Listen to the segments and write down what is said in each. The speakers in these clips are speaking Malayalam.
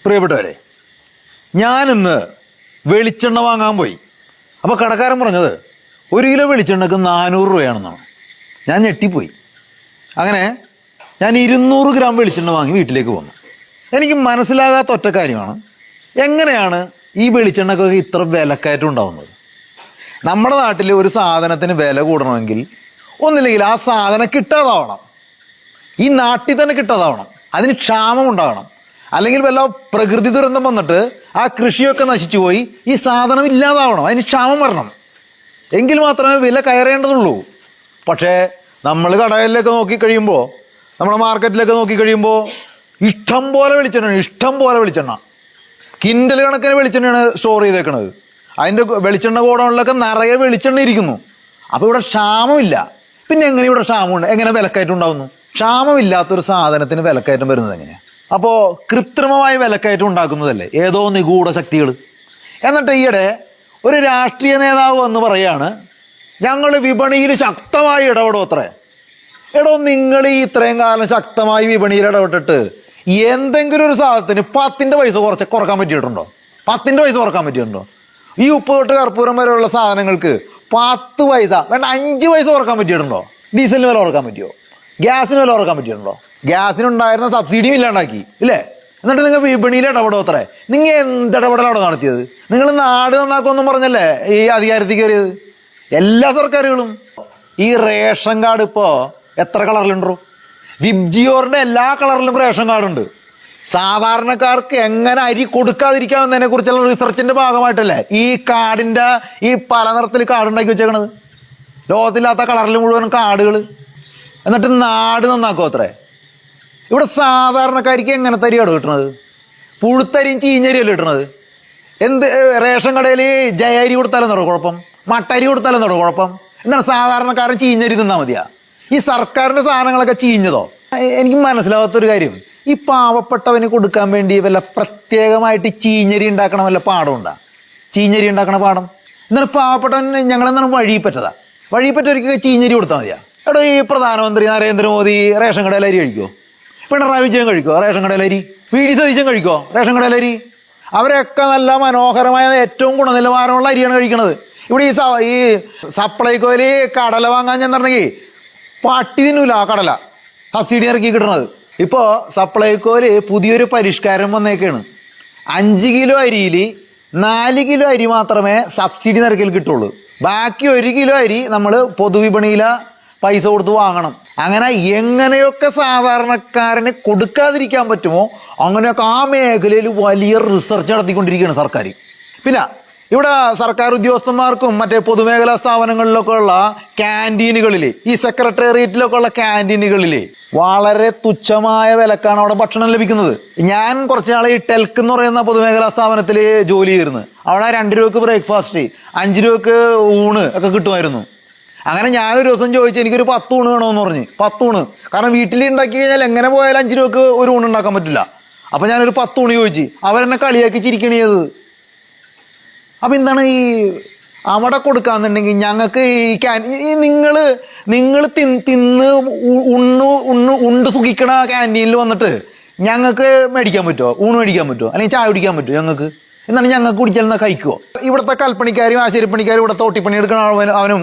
പ്രിയപ്പെട്ടവരെ, ഞാനിന്ന് വെളിച്ചെണ്ണ വാങ്ങാൻ പോയി. അപ്പോൾ കടക്കാരൻ പറഞ്ഞത് 1 കിലോ വെളിച്ചെണ്ണക്ക് 400 രൂപയാണെന്നാണ്. ഞാൻ ഞെട്ടിപ്പോയി. അങ്ങനെ ഞാൻ 200 ഗ്രാം വെളിച്ചെണ്ണ വാങ്ങി വീട്ടിലേക്ക് പോന്നു. എനിക്ക് മനസ്സിലാകാത്ത ഒറ്റ കാര്യമാണ്, എങ്ങനെയാണ് ഈ വെളിച്ചെണ്ണക്കൊക്കെ ഇത്ര വിലക്കയറ്റം ഉണ്ടാവുന്നത്? നമ്മുടെ നാട്ടിൽ ഒരു സാധനത്തിന് വില കൂടണമെങ്കിൽ ഒന്നില്ലെങ്കിൽ ആ സാധനം കിട്ടാതാവണം, ഈ നാട്ടിൽ തന്നെ കിട്ടാതാവണം, അതിന് ക്ഷാമം ഉണ്ടാകണം, അല്ലെങ്കിൽ വല്ല പ്രകൃതി ദുരന്തം വന്നിട്ട് ആ കൃഷിയൊക്കെ നശിച്ചു പോയി ഈ സാധനം ഇല്ലാതാവണം, അതിന് ക്ഷാമം വരണം, എങ്കിൽ മാത്രമേ വില കയറേണ്ടതുള്ളൂ. പക്ഷേ നമ്മൾ കടകളിലൊക്കെ നോക്കിക്കഴിയുമ്പോൾ, നമ്മുടെ മാർക്കറ്റിലൊക്കെ നോക്കിക്കഴിയുമ്പോൾ ഇഷ്ടം പോലെ വെളിച്ചെണ്ണ കിൻഡൽ കണക്കിന് വെളിച്ചെണ്ണയാണ് സ്റ്റോർ ചെയ്തേക്കണത്. അതിൻ്റെ വെളിച്ചെണ്ണ ഗോഡൗണിലൊക്കെ നിറയെ വെളിച്ചെണ്ണ ഇരിക്കുന്നു. അപ്പോൾ ഇവിടെ ക്ഷാമമില്ല. പിന്നെ എങ്ങനെ ഇവിടെ ക്ഷാമമുണ്ട്? എങ്ങനെ വിലക്കയറ്റം ഉണ്ടാകുന്നു? ക്ഷാമമില്ലാത്തൊരു സാധനത്തിന് വിലക്കയറ്റം വരുന്നത് എങ്ങനെയാണ്? അപ്പോൾ കൃത്രിമമായ വിലക്കയറ്റം ഉണ്ടാക്കുന്നതല്ലേ ഏതോ നിഗൂഢ ശക്തികൾ. എന്നിട്ട് ഈയിടെ ഒരു രാഷ്ട്രീയ നേതാവ് വന്ന് പറയാണ്, ഞങ്ങൾ വിപണിയിൽ ശക്തമായി ഇടപെടും അത്രേ. എടോ, നിങ്ങൾ ഈ ഇത്രയും കാലം ശക്തമായി വിപണിയിൽ ഇടപെട്ടിട്ട് എന്തെങ്കിലും ഒരു സാധനത്തിന് 10 പൈസ കുറക്കാൻ പറ്റിയിട്ടുണ്ടോ? 10 പൈസ കുറക്കാൻ പറ്റിയിട്ടുണ്ടോ? ഈ ഉപ്പ് തൊട്ട് കർപ്പൂരം വരെയുള്ള സാധനങ്ങൾക്ക് 10 പൈസ വേണ്ട 5 പൈസ കുറക്കാൻ പറ്റിയിട്ടുണ്ടോ? ഡീസലിന് വില കുറക്കാൻ പറ്റിയോ? ഗ്യാസിന് വില കുറക്കാൻ പറ്റിയിട്ടുണ്ടോ? ഗ്യാസിനുണ്ടായിരുന്ന സബ്സിഡിയും ഇല്ലാണ്ടാക്കി ഇല്ലേ? എന്നിട്ട് നിങ്ങൾ വിപണിയിൽ ഇടപെടും അത്രേ. നിങ്ങൾ എന്ത് ഇടപെടലാണോ നടത്തിയത്? നിങ്ങൾ നാട് നന്നാക്കുമെന്നും പറഞ്ഞല്ലേ ഈ അധികാരത്തിൽ കയറിയത്? എല്ലാ സർക്കാരുകളും. ഈ റേഷൻ കാർഡ് ഇപ്പോൾ എത്ര കളറിലുണ്ടോ? വിബ്ജിയോറിൻ്റെ എല്ലാ കളറിലും റേഷൻ കാർഡുണ്ട്. സാധാരണക്കാർക്ക് എങ്ങനെ അരി കൊടുക്കാതിരിക്കാമെന്നതിനെ കുറിച്ചുള്ള റിസർച്ചിന്റെ ഭാഗമായിട്ടല്ലേ ഈ കാർഡിന്റെ ഈ പല നിറത്തിൽ കാർഡ് ഉണ്ടാക്കി വെച്ചേക്കണത്. ലോകത്തില്ലാത്ത കളറിൽ മുഴുവൻ കാർഡുകൾ. എന്നിട്ട് നാട് നന്നാക്കും അത്രേ. ഇവിടെ സാധാരണക്കാർക്ക് എങ്ങനത്തെ അരിയാണ് കിട്ടണത്? പുഴുത്തരിയും ചീഞ്ഞരിയല്ലേ കിട്ടണത്? എന്ത് റേഷൻ കടയിൽ ജയ അരി കൊടുത്താലെന്നോ കുഴപ്പം? മട്ടരി കൊടുത്താലെന്നോ കുഴപ്പം? എന്താണ് സാധാരണക്കാരൻ ചീഞ്ഞരി തിന്നാൽ മതിയാ? ഈ സർക്കാരിൻ്റെ സാധനങ്ങളൊക്കെ ചീഞ്ഞതോ? എനിക്ക് മനസ്സിലാവാത്തൊരു കാര്യം, ഈ പാവപ്പെട്ടവന് കൊടുക്കാൻ വേണ്ടി വല്ല പ്രത്യേകമായിട്ട് ചീഞ്ഞരി ഉണ്ടാക്കണ വല്ല പാടമുണ്ടാ? ചീഞ്ഞരി ഉണ്ടാക്കണ പാടം എന്നാൽ പാവപ്പെട്ടവൻ ഞങ്ങളെന്താണ് വഴിപ്പറ്റവർക്ക് ചീഞ്ഞരി കൊടുത്താൽ മതിയാ? എടോ, ഈ പ്രധാനമന്ത്രി നരേന്ദ്രമോദി റേഷൻ കടയിൽ അരി കഴിക്കുമോ? പിണറായി വിജയൻ കഴിക്കുമോ റേഷൻ കടയിൽ അരി? വി ഡി സതീശൻ കഴിക്കുമോ റേഷൻ കടയിൽ അരി? അവരൊക്കെ നല്ല മനോഹരമായ ഏറ്റവും ഗുണനിലവാരമുള്ള അരിയാണ് കഴിക്കണത്. ഇവിടെ ഈ സപ്ലൈകോയിൽ കടല വാങ്ങാൻ ചെന്നിട്ടുണ്ടെങ്കിൽ പട്ടി തിന്നൂല ആ കടല, സബ്സിഡി ഇറക്കി കിട്ടണത്. ഇപ്പോൾ സപ്ലൈകോയിൽ പുതിയൊരു പരിഷ്കാരം വന്നേക്കാണ്. 5 കിലോ അരിയിൽ 4 കിലോ അരി മാത്രമേ സബ്സിഡി നിരക്കിൽ കിട്ടുള്ളൂ. ബാക്കി 1 കിലോ അരി നമ്മൾ പൊതുവിപണിയിലെ പൈസ കൊടുത്ത് വാങ്ങണം. അങ്ങനെ എങ്ങനെയൊക്കെ സാധാരണക്കാരന് കൊടുക്കാതിരിക്കാൻ പറ്റുമോ അങ്ങനെയൊക്കെ ആ മേഖലയിൽ വലിയ റിസർച്ച് നടത്തിക്കൊണ്ടിരിക്കുകയാണ് സർക്കാർ. പിന്നെ ഇവിടെ സർക്കാർ ഉദ്യോഗസ്ഥന്മാർക്കും മറ്റേ പൊതുമേഖലാ സ്ഥാപനങ്ങളിലൊക്കെ ഉള്ള ക്യാൻറ്റീനുകളിൽ, ഈ സെക്രട്ടേറിയറ്റിലൊക്കെ ഉള്ള ക്യാൻറ്റീനുകളിൽ വളരെ തുച്ഛമായ വിലക്കാണ് അവിടെ ഭക്ഷണം ലഭിക്കുന്നത്. ഞാൻ കുറച്ച് നാളെ ഈ ടെൽക്ക് എന്ന് പറയുന്ന പൊതുമേഖലാ സ്ഥാപനത്തിൽ ജോലി ചെയ്തിരുന്നു. അവിടെ 2 രൂപക്ക് ബ്രേക്ക്ഫാസ്റ്റ്, 5 രൂപക്ക് ഊണ് ഒക്കെ കിട്ടുമായിരുന്നു. അങ്ങനെ ഞാനൊരു ദിവസം ചോദിച്ചു, എനിക്കൊരു 10 ഊണ് വേണമെന്ന് പറഞ്ഞ്. 10 ഊണ്, കാരണം വീട്ടിൽ ഉണ്ടാക്കി കഴിഞ്ഞാൽ എങ്ങനെ പോയാലും 5 രൂപക്ക് ഒരു ഊണ് ഉണ്ടാക്കാൻ പറ്റില്ല. അപ്പം ഞാനൊരു 10 ഊണ് ചോദിച്ചു. അവരെന്നെ കളിയാക്കി ചിരിക്കണത്. അപ്പം എന്താണ് ഈ അവിടെ കൊടുക്കാന്നുണ്ടെങ്കിൽ ഞങ്ങൾക്ക് ഈ നിങ്ങൾ തിന്ന് ഉണ്ട് സുഖിക്കണ ക്യാൻറ്റീനിൽ വന്നിട്ട് ഞങ്ങൾക്ക് മേടിക്കാൻ പറ്റുമോ? ഊണ് മേടിക്കാൻ പറ്റുമോ? അല്ലെങ്കിൽ ചായ കുടിക്കാൻ പറ്റുമോ ഞങ്ങൾക്ക്? എന്നാണ് ഞങ്ങൾക്ക് കുടിച്ചാൽ കഴിക്കുമോ? ഇവിടുത്തെ കൽപ്പണിക്കാരും ആശാരിപ്പണിക്കാരും ഇവിടെ തോട്ടിപ്പണി എടുക്കുന്ന അവനും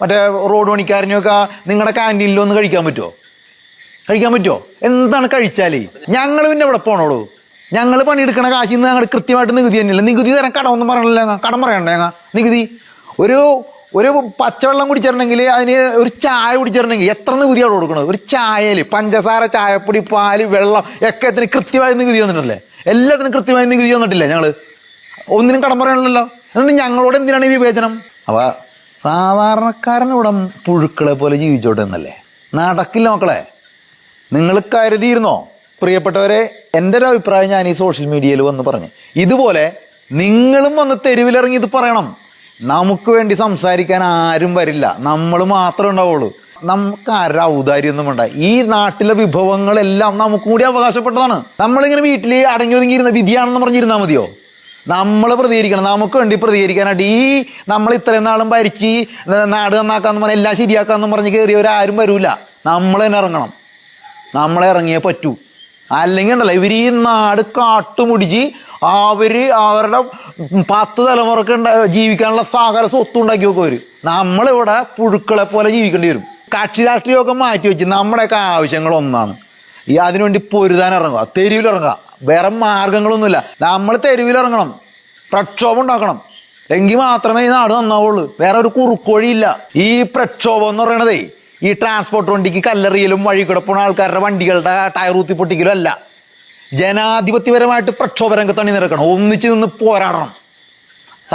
മറ്റേ റോഡ് പണിക്കാരനെയൊക്കെ നിങ്ങളുടെ ക്യാൻറ്റീനിൽ വന്ന് കഴിക്കാൻ പറ്റുമോ? എന്താണ് കഴിച്ചാലേ? ഞങ്ങൾ പിന്നെ ഇവിടെ പോണോളൂ. ഞങ്ങൾ പണിയെടുക്കണ കാശിൽ നിന്ന് ഞങ്ങൾ കൃത്യമായിട്ട് നികുതി തന്നെയല്ല. നികുതി തരാൻ കടമൊന്നും പറയണല്ലോ. കടം പറയണ്ടേ? നികുതി ഒരു പച്ചവെള്ളം കുടിച്ചിട്ടുണ്ടെങ്കിൽ, അതിന് ഒരു ചായ കുടിച്ചിട്ടുണ്ടെങ്കിൽ എത്ര നികുതിയാണ് കൊടുക്കുന്നത്? ഒരു ചായയിൽ പഞ്ചസാര, ചായപ്പൊടി, പാല്, വെള്ളം ഒക്കെ കൃത്യമായി നികുതി തന്നിട്ടല്ലേ? എല്ലാത്തിനും കൃത്യമായി നികുതി തന്നിട്ടില്ലേ? ഞങ്ങൾ ഒന്നിനും കടം പറയണല്ലോ. എന്നിട്ട് ഞങ്ങളോട് എന്തിനാണ് ഈ വിവേചനം? അപ്പോൾ സാധാരണക്കാരനിവിടെ പുഴുക്കളെ പോലെ ജീവിച്ചോട്ടെ എന്നല്ലേ? നടക്കില്ല മക്കളെ. നിങ്ങൾ കരുതിയിരുന്നോ? പ്രിയപ്പെട്ടവരെ, എൻ്റെ ഒരു അഭിപ്രായം ഞാൻ ഈ സോഷ്യൽ മീഡിയയിൽ വന്ന് പറഞ്ഞു. ഇതുപോലെ നിങ്ങളും വന്ന് തെരുവിലിറങ്ങി ഇത് പറയണം. നമുക്ക് വേണ്ടി സംസാരിക്കാൻ ആരും വരില്ല, നമ്മൾ മാത്രമേ ഉണ്ടാവുള്ളൂ. നമുക്ക് ആരും ഔദാര്യമൊന്നും വേണ്ട. ഈ നാട്ടിലെ വിഭവങ്ങളെല്ലാം നമുക്കും കൂടി അവകാശപ്പെട്ടതാണ്. നമ്മളിങ്ങനെ വീട്ടിൽ അടങ്ങി ഒതുങ്ങിയിരുന്ന വിധിയാണെന്ന് പറഞ്ഞിരുന്നാൽ മതിയോ? നമ്മൾ പ്രതികരിക്കണം, നമുക്ക് വേണ്ടി പ്രതികരിക്കാനായിട്ട്. ഈ നമ്മൾ ഇത്രയും നാളും ഭരിച്ച് നാട് നന്നാക്കാന്ന് പറഞ്ഞാൽ എല്ലാം ശരിയാക്കാമെന്ന് പറഞ്ഞ് കയറിയവരാരും വരൂല. നമ്മൾ തന്നെ ഇറങ്ങണം. നമ്മളെ ഇറങ്ങിയേ പറ്റൂ. അല്ലെങ്കിൽ ഉണ്ടല്ലോ ഇവർ ഈ നാട് കാട്ടുമുടിച്ച് അവരുടെ 10 തലമുറക്ക് ജീവിക്കാനുള്ള സകല സ്വത്തും ഉണ്ടാക്കി വെക്കും അവർ. നമ്മളിവിടെ പുഴുക്കളെ പോലെ ജീവിക്കേണ്ടി വരും. കക്ഷി രാഷ്ട്രീയമൊക്കെ മാറ്റി വെച്ച് നമ്മുടെയൊക്കെ ആവശ്യങ്ങൾ ഒന്നാണ്. അതിനുവേണ്ടി പൊരുതാൻ ഇറങ്ങുക, തെരുവിലിറങ്ങുക. വേറെ മാർഗങ്ങളൊന്നുമില്ല. നമ്മൾ തെരുവിലിറങ്ങണം, പ്രക്ഷോഭം ഉണ്ടാക്കണം. എങ്കിൽ മാത്രമേ ഈ നാട് നന്നാവുള്ളൂ. വേറെ ഒരു കുറുക്കോഴിയില്ല. ഈ പ്രക്ഷോഭം എന്ന് പറയണതേ ഈ ട്രാൻസ്പോർട്ട് വണ്ടിക്ക് കല്ലെറിയലും വഴി കൂടെ പോണ ആൾക്കാരുടെ വണ്ടികളുടെ ടയർ ഊത്തി പൊട്ടിക്കലും അല്ല. ജനാധിപത്യപരമായിട്ട് പ്രക്ഷോഭ രംഗത്ത് അണിനിരക്കണം, ഒന്നിച്ച് നിന്ന് പോരാടണം.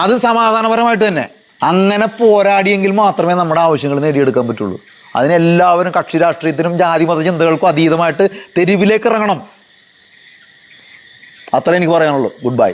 അത് സമാധാനപരമായിട്ട് തന്നെ. അങ്ങനെ പോരാടിയെങ്കിൽ മാത്രമേ നമ്മുടെ ആവശ്യങ്ങൾ നേടിയെടുക്കാൻ പറ്റുള്ളൂ. അതിനെല്ലാവരും കക്ഷി രാഷ്ട്രീയത്തിനും ജാതി മത ചിന്തകൾക്കും അതീതമായിട്ട് തെരുവിലേക്ക് ഇറങ്ങണം. അത്ര എനിക്ക് പറയാനുള്ളൂ. Good bye.